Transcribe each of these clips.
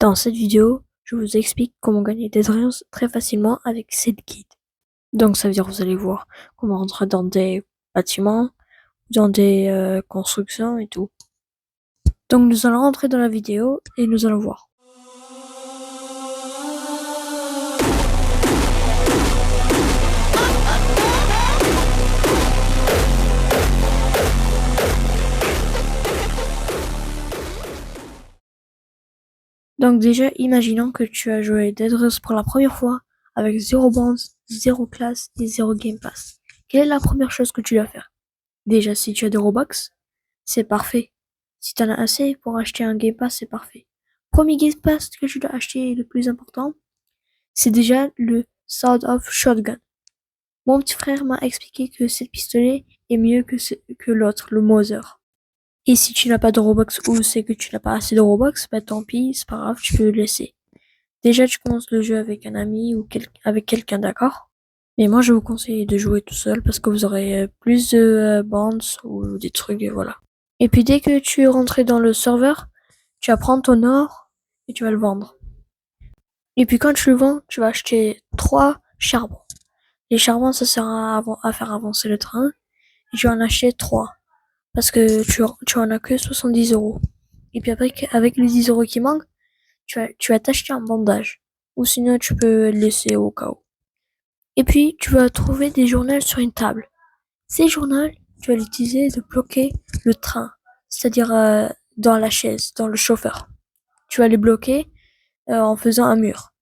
Dans cette vidéo, je vous explique comment gagner des Dragons très facilement avec cette guide. Donc ça veut dire que vous allez voir comment rentrer dans des bâtiments, dans des constructions et tout. Donc nous allons rentrer dans la vidéo et nous allons voir. Donc déjà, imaginons que tu as joué Dead Risks pour la première fois avec 0 bands, 0 classe et 0 game pass. Quelle est la première chose que tu dois faire? Déjà, si tu as des Robux, c'est parfait. Si tu en as assez pour acheter un game pass, c'est parfait. Premier game pass que tu dois acheter, le plus important, c'est déjà le Sword of Shotgun. Mon petit frère m'a expliqué que cette pistolet est mieux que l'autre, le Mauser. Et si tu n'as pas de Robux ou c'est que tu n'as pas assez de Robux, bah tant pis, c'est pas grave, tu peux le laisser. Déjà, tu commences le jeu avec un ami ou avec quelqu'un, d'accord? Mais moi, je vous conseille de jouer tout seul parce que vous aurez plus de bands ou des trucs, et voilà. Et puis, dès que tu es rentré dans le serveur, tu vas prendre ton or et tu vas le vendre. Et puis, quand tu le vends, tu vas acheter 3 charbons. Les charbons, ça sert à faire avancer le train. Et tu vas en acheter 3. Parce que tu en as que 70 €. Et puis après, avec les 10 € qui manquent, tu vas t'acheter un bandage. Ou sinon, tu peux le laisser au cas où. Et puis, tu vas trouver des journaux sur une table. Ces journaux, tu vas l'utiliser de bloquer le train. C'est-à-dire dans la chaise, dans le chauffeur. Tu vas les bloquer en faisant un mur.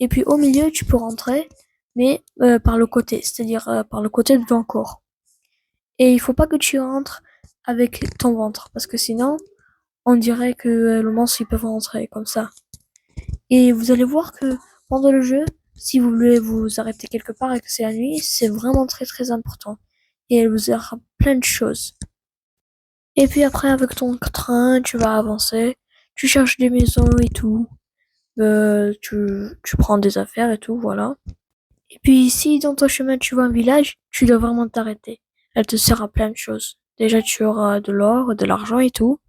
Et puis au milieu, tu peux rentrer, mais par le côté, c'est-à-dire par le côté de ton corps. Et il faut pas que tu rentres avec ton ventre, parce que sinon, on dirait que le monstre, il peut rentrer comme ça. Et vous allez voir que pendant le jeu, si vous voulez vous arrêter quelque part et que c'est la nuit, c'est vraiment très très important. Et elle vous aura plein de choses. Et puis après, avec ton train, tu vas avancer, tu cherches des maisons et tout. Tu prends des affaires et tout, voilà. Et puis si dans ton chemin tu vois un village, tu dois vraiment t'arrêter. Elle te sert à plein de choses. Déjà tu auras de l'or, de l'argent et tout.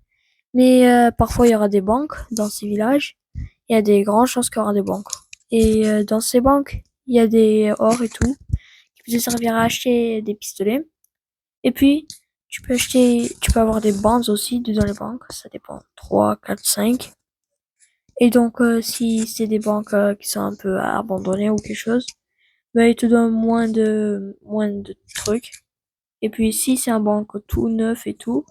Mais parfois il y aura des banques dans ces villages. Il y a des grandes chances qu'il y aura des banques. Et dans ces banques, il y a des ors et tout qui peuvent te servir à acheter des pistolets. Et puis tu peux avoir des bandes aussi dans les banques. Ça dépend. 3, 4, 5. Et donc si c'est des banques qui sont un peu abandonnées ou quelque chose, bah, il te donne moins de trucs. Et puis si c'est un banque tout neuf et tout,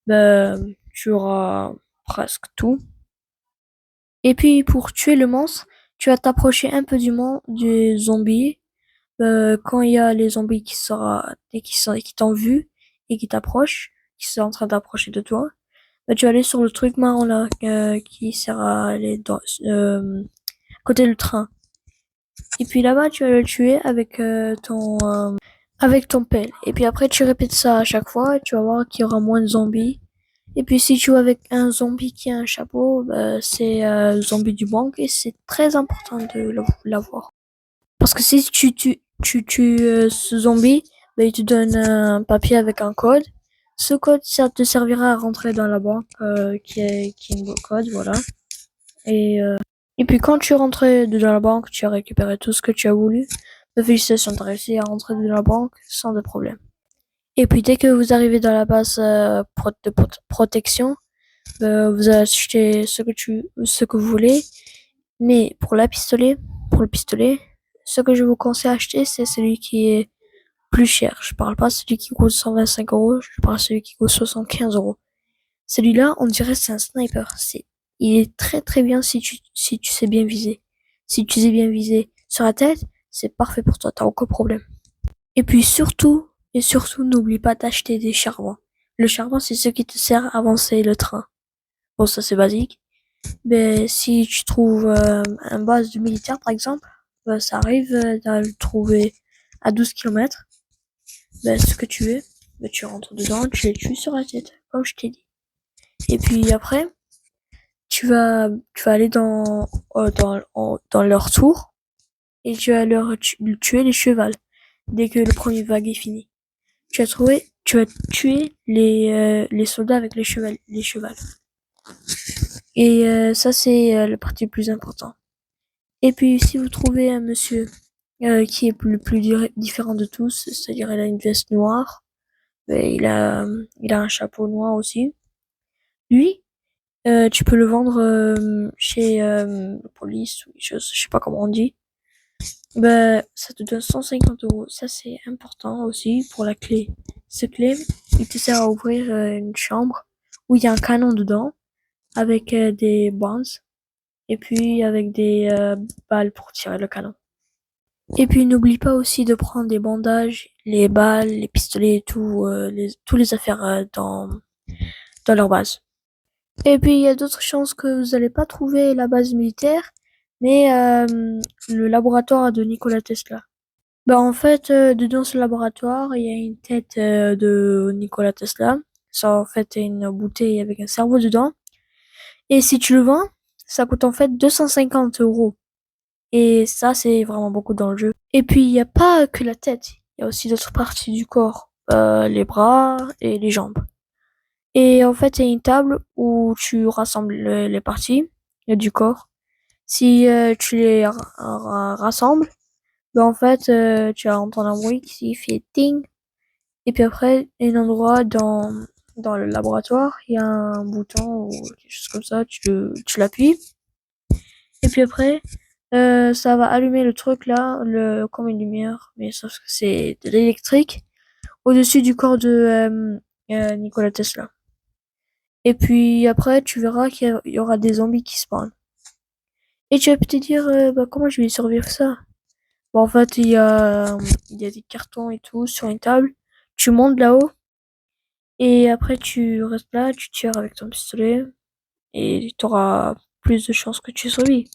bah, tu auras presque tout. Et puis pour tuer le monstre, tu vas t'approcher un peu du zombie. Quand il y a les zombies qui t'ont vu et qui t'approchent, qui sont en train d'approcher de toi, bah, tu vas aller sur le truc marron là qui sert à aller dans côté du train. Et puis là-bas, tu vas le tuer avec ton pelle. Et puis après, tu répètes ça à chaque fois et tu vas voir qu'il y aura moins de zombies. Et puis si tu joues avec un zombie qui a un chapeau, bah, c'est le zombie du banque et c'est très important de l'avoir. Parce que si tu tues ce zombie, bah, il te donne un papier avec un code. Ce code, ça te servira à rentrer dans la banque qui est un code, voilà. Et puis quand tu rentres dans la banque, tu as récupéré tout ce que tu as voulu. Félicitations, tu as réussi à rentrer dans la banque sans de problème. Et puis dès que vous arrivez dans la base de protection, vous achetez ce que vous voulez. Mais pour le pistolet, ce que je vous conseille d'acheter, c'est celui qui est plus cher. Je parle pas de celui qui coûte 125 €, je parle de celui qui coûte 75 €. Celui-là, on dirait que c'est un sniper. Il est très très bien si tu sais bien viser. Si tu sais bien viser sur la tête, c'est parfait pour toi, t'as aucun problème. Et puis surtout, n'oublie pas d'acheter des charbons. Le charbon, c'est ce qui te sert à avancer le train. Bon, ça c'est basique. Mais si tu trouves un base de militaire, par exemple, ça arrive de le trouver à 12 kilomètres. Ce que tu veux, tu rentres dedans, tu les tues sur la tête, comme je t'ai dit. Et puis après, tu vas aller dans leur tour et tu vas tuer les chevals dès que le premier vague est fini. Tu vas tuer les soldats avec les chevals. Et ça, c'est la partie le plus importante. Et puis, si vous trouvez un monsieur qui est le plus différent de tous, c'est-à-dire il a une veste noire, mais il a un chapeau noir aussi. Lui, tu peux le vendre chez la police ou quelque chose, je sais pas comment on dit. Ben, ça te donne 150 €. Ça, c'est important aussi pour la clé. Cette clé, il te sert à ouvrir une chambre où il y a un canon dedans avec des bounces et puis avec des balles pour tirer le canon. Et puis n'oublie pas aussi de prendre des bandages, les balles, les pistolets et tout, tous les affaires dans leur base. Et puis il y a d'autres chances que vous allez pas trouver la base militaire, mais le laboratoire de Nikola Tesla. Bah en fait, dedans ce laboratoire, il y a une tête de Nikola Tesla. Ça en fait est une bouteille avec un cerveau dedans. Et si tu le vends, ça coûte en fait 250 €. Et ça, c'est vraiment beaucoup dans le jeu. Et puis, il n'y a pas que la tête. Il y a aussi d'autres parties du corps. Les bras et les jambes. Et en fait, il y a une table où tu rassembles les parties du corps. Si tu les rassembles, ben en fait, tu vas entendre un bruit qui fait ting. Et puis après, il y a un endroit dans le laboratoire, il y a un bouton ou quelque chose comme ça, tu l'appuies. Et puis après, ça va allumer le truc là, comme une lumière, mais sauf que c'est de l'électrique au-dessus du corps de Nikola Tesla. Et puis après, tu verras qu'il y aura des zombies qui spawnent. Et tu vas peut-être dire, bah, comment je vais survivre ça? Bon, en fait, il y a des cartons et tout sur une table. Tu montes là-haut et après tu restes là, tu tires avec ton pistolet et tu auras plus de chances que tu survives.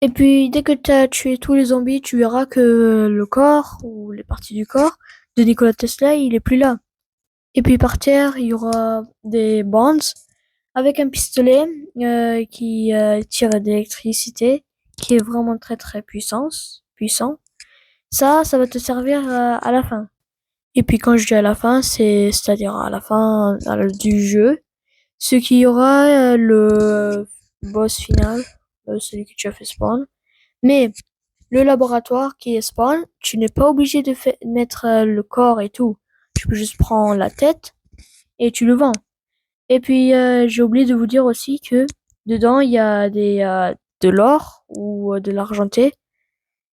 Et puis, dès que tu as tué tous les zombies, tu verras que le corps, ou les parties du corps, de Nikola Tesla, il est plus là. Et puis, par terre, il y aura des bandes avec un pistolet qui tire de l'électricité, qui est vraiment très très puissant. Ça va te servir à la fin. Et puis, quand je dis à la fin, c'est-à-dire à la fin du jeu, ce qui y aura le boss final, celui que tu as fait spawn. Mais le laboratoire qui est spawn, tu n'es pas obligé de mettre le corps et tout. Tu peux juste prendre la tête et tu le vends. Et puis j'ai oublié de vous dire aussi que dedans il y a de l'or ou de l'argenté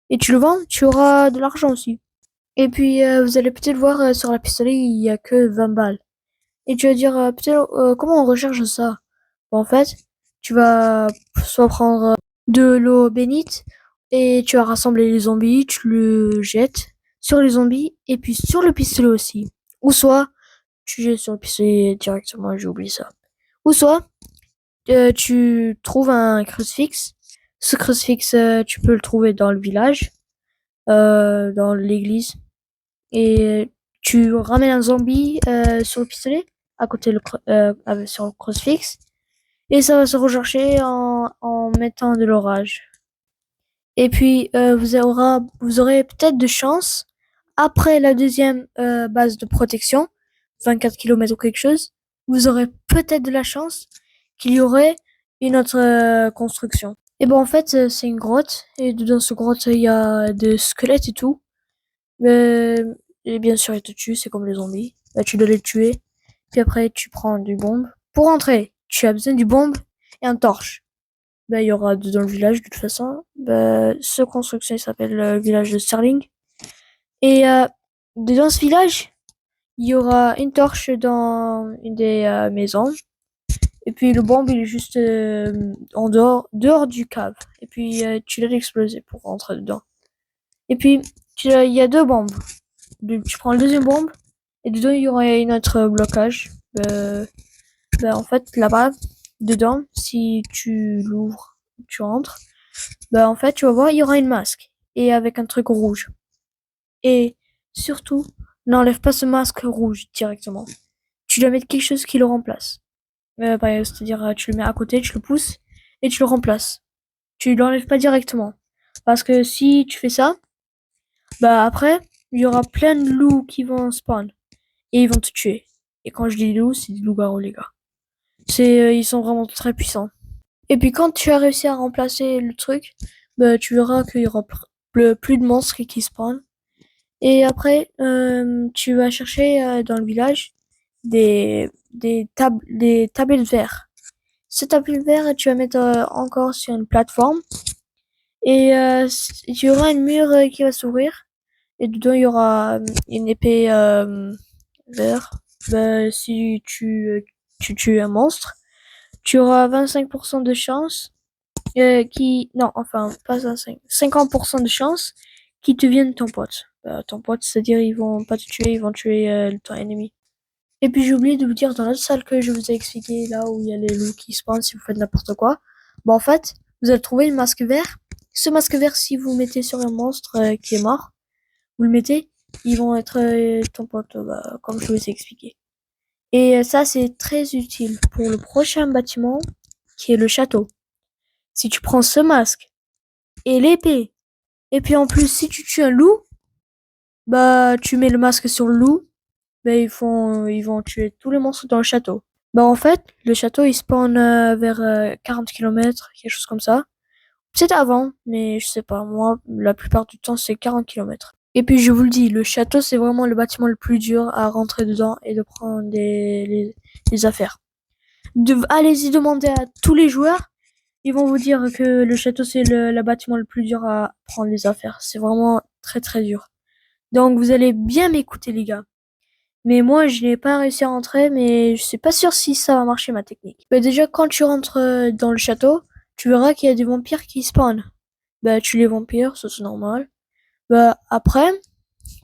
et tu le vends, tu auras de l'argent aussi. Et puis vous allez peut-être voir sur la pistolet il y a que 20 balles. Et tu vas dire peut-être comment on recharge ça? Bon, en fait, tu vas soit prendre de l'eau bénite et tu vas rassembler les zombies, tu le jettes sur les zombies et puis sur le pistolet aussi. Ou soit tu jettes sur le pistolet directement, j'ai oublié ça. Ou soit tu trouves un crucifix. Ce crucifix, tu peux le trouver dans le village, dans l'église. Et tu ramènes un zombie sur le pistolet à côté sur le crucifix. Et ça va se recharger en mettant de l'orage. Et puis, vous aurez peut-être de chance, après la deuxième base de protection, 24 km ou quelque chose, vous aurez peut-être de la chance qu'il y aurait une autre construction. Et bon, en fait, c'est une grotte, et dans cette grotte, il y a des squelettes et tout. Et bien sûr, ils te tuent, c'est comme les zombies. Bah, tu dois les tuer, puis après, tu prends du bombe. Pour entrer, tu as besoin du bombe et un torche. Bah, il y aura dans le village de toute façon. Bah, ce construction il s'appelle le village de Sterling. Et dans ce village, il y aura une torche dans une des maisons. Et puis le bombe il est juste dehors du cave. Et puis tu dois l'exploser pour rentrer dedans. Et puis il y a deux bombes. Tu prends le deuxième bombe et dedans il y aura une autre blocage. En fait là-bas, dedans, si tu l'ouvres, tu rentres, en fait, tu vas voir, il y aura une masque et avec un truc rouge. Et surtout, n'enlève pas ce masque rouge directement. Tu dois mettre quelque chose qui le remplace. C'est-à-dire, tu le mets à côté, tu le pousses et tu le remplaces. Tu l'enlèves pas directement. Parce que si tu fais ça, après, il y aura plein de loups qui vont spawn. Et ils vont te tuer. Et quand je dis loups, c'est des loups-garous, les gars. Ils sont vraiment très puissants. Et puis quand tu as réussi à remplacer le truc, bah, tu verras qu'il y aura plus de monstres qui spawnent. Et après, tu vas chercher dans le village des tablettes verts. Ces tablettes verts, tu vas mettre encore sur une plateforme et tu auras une mur qui va s'ouvrir et dedans il y aura une épée vert. Bah, si tu tues un monstre, tu auras 25% de chance non, enfin, pas 25, 50% de chance qu'ils deviennent ton pote. Ton pote, c'est-à-dire ils vont pas te tuer, ils vont tuer ton ennemi. Et puis j'ai oublié de vous dire dans l'autre salle que je vous ai expliqué, là où il y a les loups qui spawnent si vous faites n'importe quoi. Bon, en fait, vous allez trouver le masque vert. Ce masque vert, si vous le mettez sur un monstre qui est mort, vous le mettez, ils vont être ton pote, comme je vous ai expliqué. Et ça, c'est très utile pour le prochain bâtiment, qui est le château. Si tu prends ce masque et l'épée, et puis en plus, si tu tues un loup, bah tu mets le masque sur le loup, bah ils vont tuer tous les monstres dans le château. Bah en fait, le château il spawn vers 40 kilomètres, quelque chose comme ça. Peut-être avant, mais je sais pas. Moi, la plupart du temps, c'est 40 kilomètres. Et puis je vous le dis, le château c'est vraiment le bâtiment le plus dur à rentrer dedans et de prendre les affaires. Allez-y demander à tous les joueurs. Ils vont vous dire que le château c'est le bâtiment le plus dur à prendre les affaires. C'est vraiment très très dur. Donc vous allez bien m'écouter les gars. Mais moi je n'ai pas réussi à rentrer, mais je suis pas sûr si ça va marcher ma technique. Bah déjà quand tu rentres dans le château, tu verras qu'il y a des vampires qui spawnent. Bah tu les vampires, ça c'est normal. Bah après,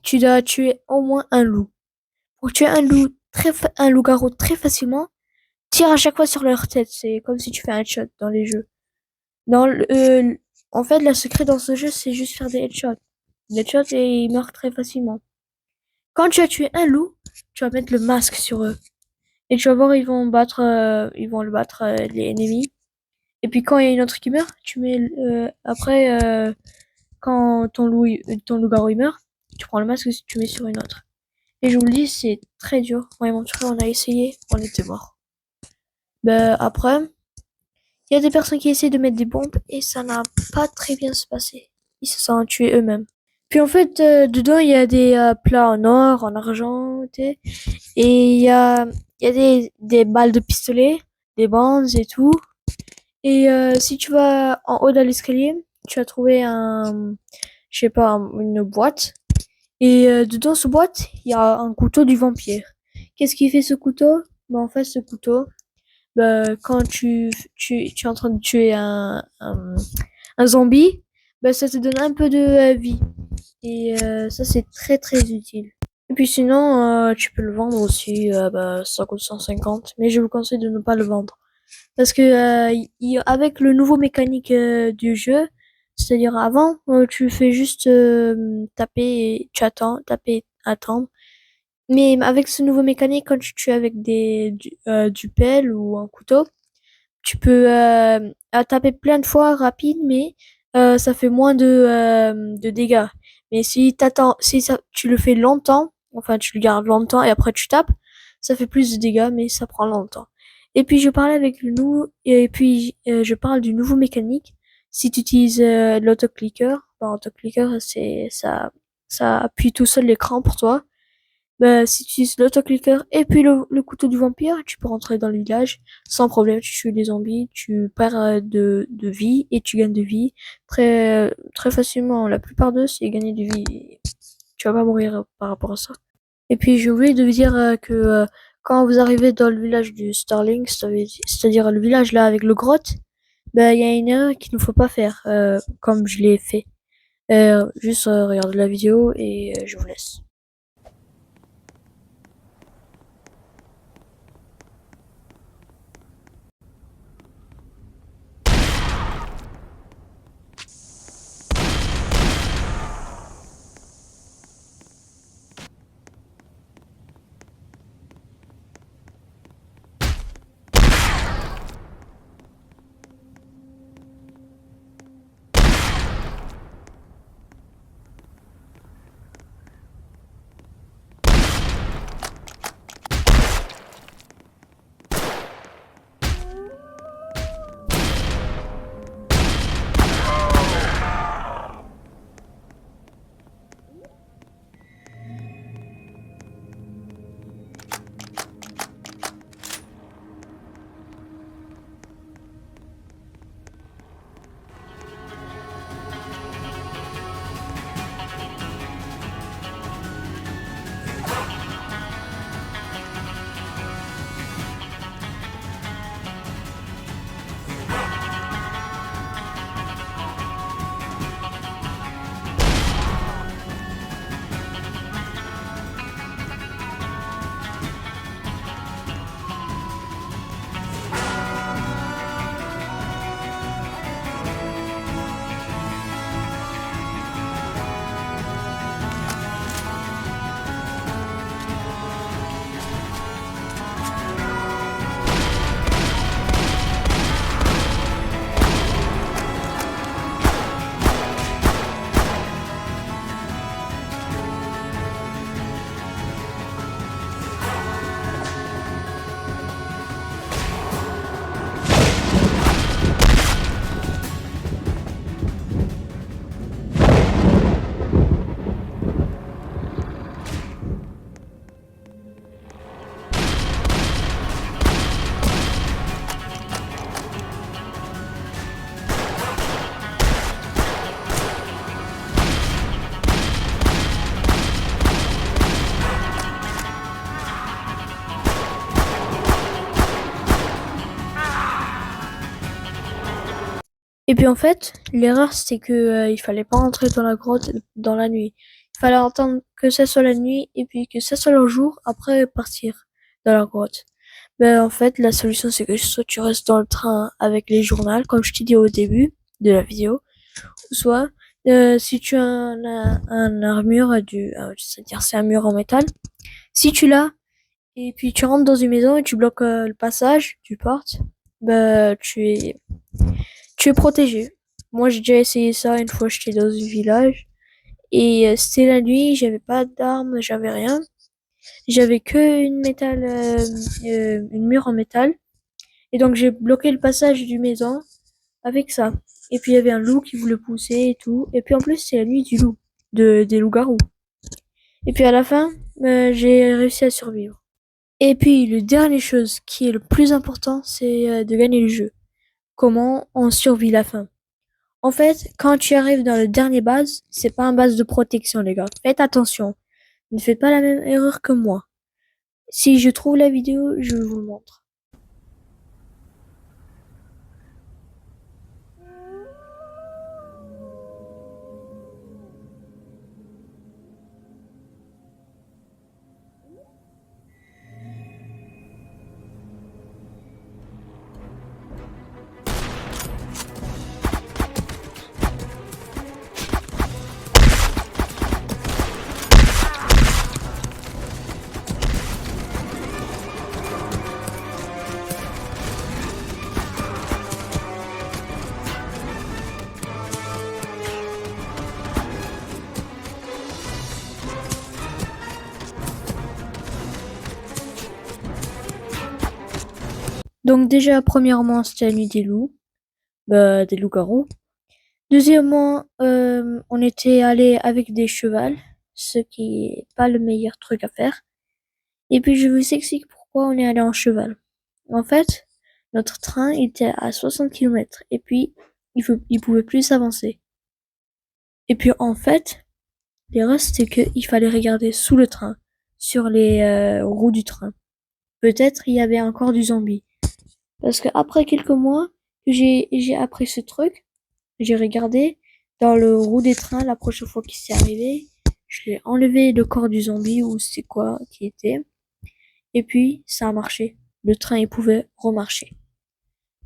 tu dois tuer au moins un loup. Pour tuer un loup-garou très facilement, tire à chaque fois sur leur tête. C'est comme si tu fais un headshot dans les jeux. Dans le, en fait, le secret dans ce jeu, c'est juste faire des headshots. Des headshots et ils meurent très facilement. Quand tu as tué un loup, tu vas mettre le masque sur eux. Et tu vas voir, ils vont le battre, les ennemis. Et puis quand il y a une autre qui meurt, tu mets, après, quand ton loup-garou il meurt, tu prends le masque et tu mets sur une autre. Et je vous le dis, c'est très dur. Moi et mon frère, on a essayé, on était morts. Ben, après, il y a des personnes qui essayent de mettre des bombes et ça n'a pas très bien se passé. Ils se sont tués eux-mêmes. Puis en fait, dedans, il y a des plats en or, en argent, et il y a des balles de pistolet, des bandes et tout. Et si tu vas en haut de l'escalier, tu vas trouver je sais pas, une boîte. Et dedans ce boîte, il y a un couteau du vampire. Qu'est-ce qui fait ce couteau? Ben, en fait, ce couteau, quand tu es en train de tuer un zombie, ça te donne un peu de vie. Et ça, c'est très très utile. Et puis sinon, tu peux le vendre aussi, ça coûte 150, mais je vous conseille de ne pas le vendre. Parce que avec le nouveau mécanique du jeu, c'est-à-dire avant, tu fais juste taper et tu attends, taper, attendre. Mais avec ce nouveau mécanique, quand tu tues avec du pelle ou un couteau, tu peux taper plein de fois rapide, mais ça fait moins de dégâts. Mais si tu le fais longtemps, enfin tu le gardes longtemps et après tu tapes, ça fait plus de dégâts, mais ça prend longtemps. Et puis je parlais avec le nouveau, et puis je parle du nouveau mécanique. Si tu utilises l'autoclicker, l'autoclicker ça appuie tout seul l'écran pour toi. Si tu utilises l'autoclicker et puis le couteau du vampire, tu peux rentrer dans le village sans problème. Tu tues les zombies, tu perds de vie et tu gagnes de vie très facilement. La plupart d'eux, c'est gagner de vie. Tu vas pas mourir par rapport à ça. Et puis j'ai oublié de vous dire que quand vous arrivez dans le village du Starling, c'est-à-dire le village là avec le grotte, il y a une erreur qu'il ne faut pas faire, comme je l'ai fait. Juste regardez la vidéo et je vous laisse. Et puis en fait, l'erreur c'est que il fallait pas rentrer dans la grotte dans la nuit. Il fallait attendre que ça soit la nuit et puis que ça soit le jour après partir dans la grotte. Ben en fait, la solution c'est que soit tu restes dans le train avec les journaux, comme je t'ai dit au début de la vidéo, soit si tu as un armure c'est-à-dire c'est un mur en métal, si tu l'as et puis tu rentres dans une maison et tu bloques le passage du porte, ben tu es protégé. Moi, j'ai déjà essayé ça une fois, j'étais dans un village. Et c'était la nuit, j'avais pas d'armes, j'avais rien. J'avais que une mur en métal. Et donc, j'ai bloqué le passage du maison avec ça. Et puis, il y avait un loup qui voulait pousser et tout. Et puis, en plus, c'est la nuit du loup, des loups-garous. Et puis, à la fin, j'ai réussi à survivre. Et puis, le dernière chose qui est le plus important, c'est de gagner le jeu. Comment on survit la fin. En fait, quand tu arrives dans le dernier base, c'est pas un base de protection, les gars. Faites attention. Ne faites pas la même erreur que moi. Si je trouve la vidéo, je vous le montre. Donc déjà, premièrement, c'était la nuit des loups, des loups-garous. Deuxièmement, on était allé avec des chevals, ce qui est pas le meilleur truc à faire. Et puis je vous explique pourquoi on est allé en cheval. En fait, notre train était à 60 km et puis il pouvait plus s'avancer. Et puis en fait, l'erreur c'était qu'il fallait regarder sous le train, sur les roues du train. Peut-être il y avait encore du zombie. Parce que après quelques mois que j'ai appris ce truc, j'ai regardé dans le roue des trains la prochaine fois qu'il s'est arrivé, je l'ai enlevé le corps du zombie ou c'est quoi qui était. Et puis ça a marché. Le train il pouvait remarcher.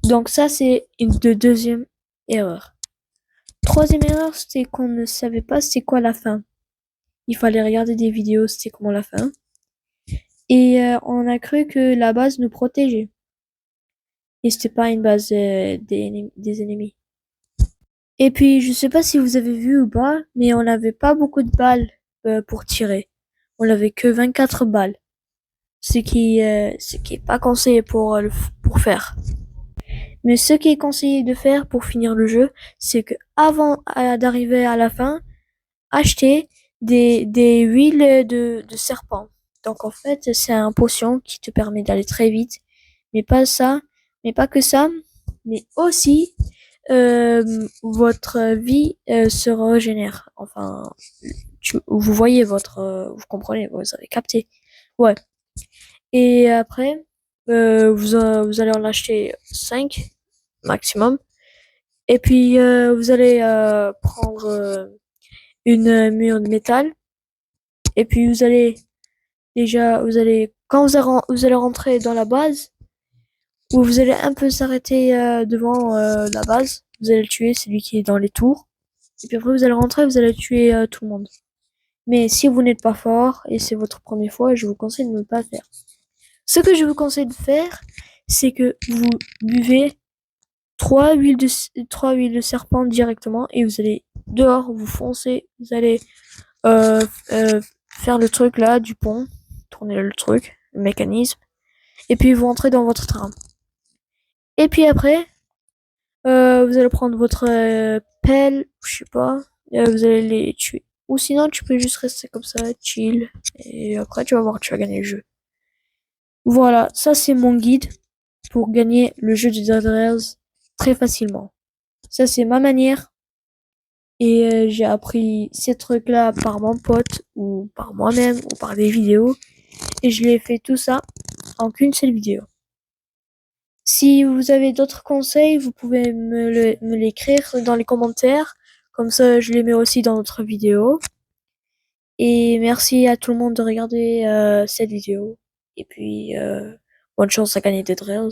Donc ça c'est une de deuxième erreur. Troisième erreur, c'était qu'on ne savait pas c'est quoi la fin. Il fallait regarder des vidéos, c'était comment la fin. Et on a cru que la base nous protégeait. Et c'était pas une base des ennemis. Et puis, je sais pas si vous avez vu ou pas, mais on n'avait pas beaucoup de balles pour tirer. On n'avait que 24 balles. Ce qui est pas conseillé pour faire. Mais ce qui est conseillé de faire pour finir le jeu, c'est que avant d'arriver à la fin, acheter des huiles de serpent. Donc en fait, c'est un potion qui te permet d'aller très vite. Mais pas ça, mais pas que ça, mais aussi votre vie se régénère. Enfin, vous voyez vous comprenez, vous avez capté. Ouais. Et après, vous allez en acheter 5 maximum. Et puis vous allez prendre une mur de métal. Et puis vous allez, quand vous allez rentrer dans la base, ou vous allez un peu s'arrêter devant la base, vous allez le tuer, celui qui est dans les tours. Et puis après vous allez rentrer, vous allez tuer tout le monde. Mais si vous n'êtes pas fort et c'est votre première fois, je vous conseille de ne pas le faire. Ce que je vous conseille de faire, c'est que vous buvez 3 huiles de serpent directement et vous allez dehors, vous foncez, vous allez euh, euh, faire le truc là du pont, tourner le truc, le mécanisme, et puis vous entrez dans votre train. Et puis après, vous allez prendre votre pelle, je sais pas, vous allez les tuer. Ou sinon, tu peux juste rester comme ça, chill, et après tu vas voir, tu vas gagner le jeu. Voilà, ça c'est mon guide pour gagner le jeu de Dead Rails très facilement. Ça c'est ma manière. Et j'ai appris ces trucs-là par mon pote, ou par moi-même, ou par des vidéos. Et je l'ai fait tout ça en qu'une seule vidéo. Si vous avez d'autres conseils, vous pouvez me l'écrire dans les commentaires. Comme ça, je les mets aussi dans notre vidéo. Et merci à tout le monde de regarder cette vidéo. Et puis, bonne chance à gagner des drills.